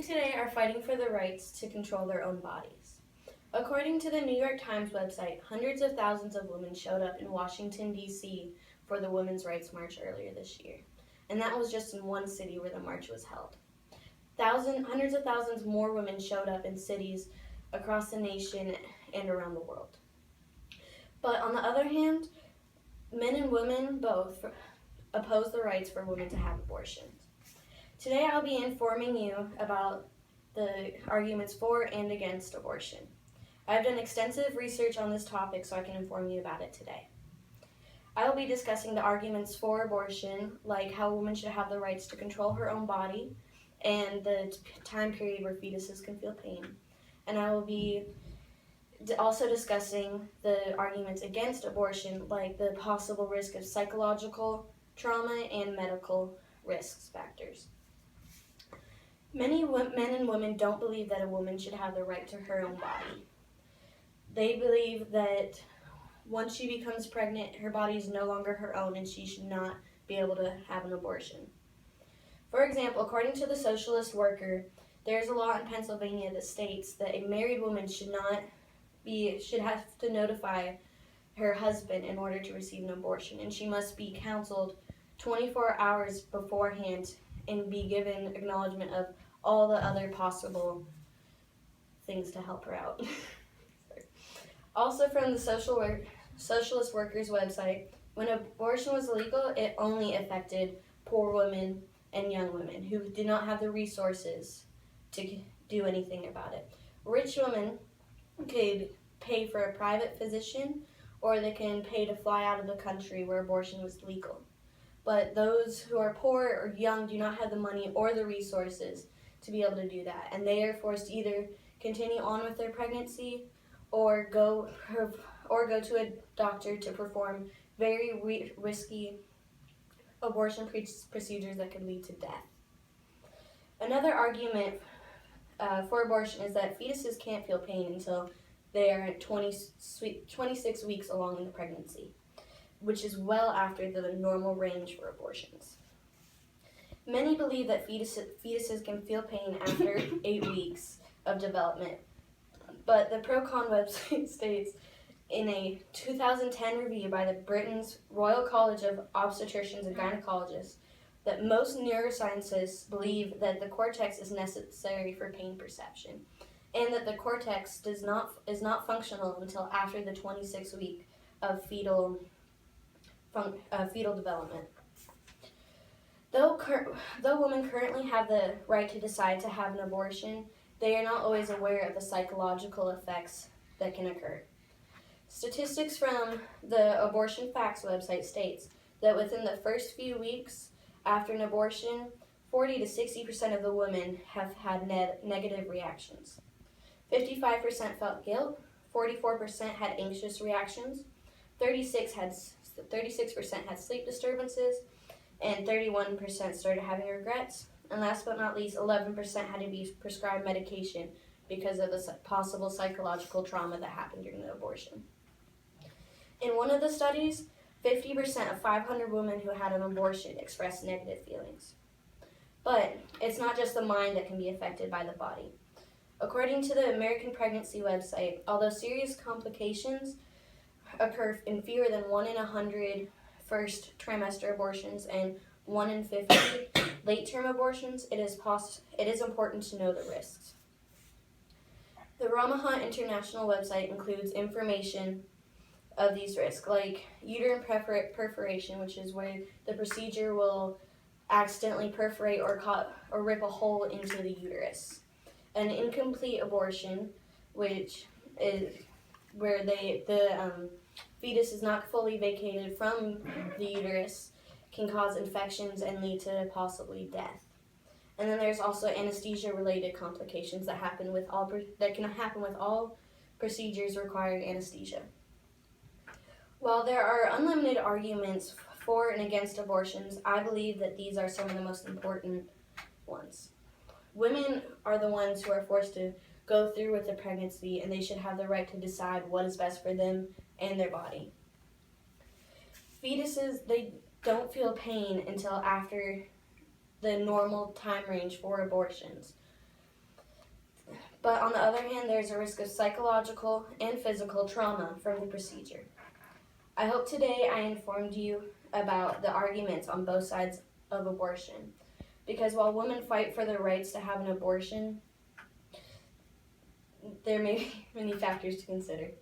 today are fighting for the rights to control their own bodies. According to the New York Times website, hundreds of thousands of women showed up in Washington, D.C. for the Women's Rights March earlier this year. And that was just in one city where the march was held. Hundreds of thousands more women showed up in cities across the nation and around the world. But on the other hand, men and women both oppose the rights for women to have abortions. Today I'll be informing you about the arguments for and against abortion. I've done extensive research on this topic so I can inform you about it today. I will be discussing the arguments for abortion, like how a woman should have the rights to control her own body and the time period where fetuses can feel pain. And I will be also discussing the arguments against abortion, like the possible risk of psychological trauma and medical risk factors. Many men and women don't believe that a woman should have the right to her own body. They believe that once she becomes pregnant, her body is no longer her own and she should not be able to have an abortion. For example, according to the Socialist Worker, there's a law in Pennsylvania that states that a married woman should have to notify her husband in order to receive an abortion, and she must be counseled 24 hours beforehand and be given acknowledgement of all the other possible things to help her out. Also from the Socialist Workers website, when abortion was illegal, it only affected poor women and young women who did not have the resources to do anything about it. Rich women could pay for a private physician, or they can pay to fly out of the country where abortion was legal. But those who are poor or young do not have the money or the resources to be able to do that, and they are forced to either continue on with their pregnancy or go to a doctor to perform very risky abortion procedures that could lead to death. Another argument for abortion is that fetuses can't feel pain until they are 26 weeks along in the pregnancy, which is well after the normal range for abortions. Many believe that fetuses can feel pain after 8 weeks of development, but the Procon website states in a 2010 review by the Britain's Royal College of Obstetricians and Gynecologists that most neuroscientists believe that the cortex is necessary for pain perception, and that the cortex is not functional until after the 26th week of fetal development. Though women currently have the right to decide to have an abortion, they are not always aware of the psychological effects that can occur. Statistics from the Abortion Facts website states that within the first few weeks after an abortion, 40 to 60% of the women have had negative reactions. 55% felt guilt, 44% had anxious reactions, 36% had sleep disturbances, and 31% started having regrets. And last but not least, 11% had to be prescribed medication because of the possible psychological trauma that happened during the abortion. In one of the studies, 50% of 500 women who had an abortion expressed negative feelings. But it's not just the mind that can be affected by the body. According to the American Pregnancy website, although serious complications occur in fewer than 1 in 100 first trimester abortions and 1 in 50 late-term abortions, it is important to know the risks. The Ramaha International website includes information of these risks, like uterine perforation, which is where the procedure will accidentally perforate or rip a hole into the uterus. An incomplete abortion, which is where the fetus is not fully vacated from the uterus, can cause infections and lead to possibly death. And then there's also anesthesia-related complications that can happen with all procedures requiring anesthesia. While there are unlimited arguments for and against abortions, I believe that these are some of the most important ones. Women are the ones who are forced to go through with the pregnancy, and they should have the right to decide what is best for them and their body. Fetuses, they don't feel pain until after the normal time range for abortions. But on the other hand, there's a risk of psychological and physical trauma from the procedure. I hope today I informed you about the arguments on both sides of abortion. Because while women fight for their rights to have an abortion, there may be many factors to consider.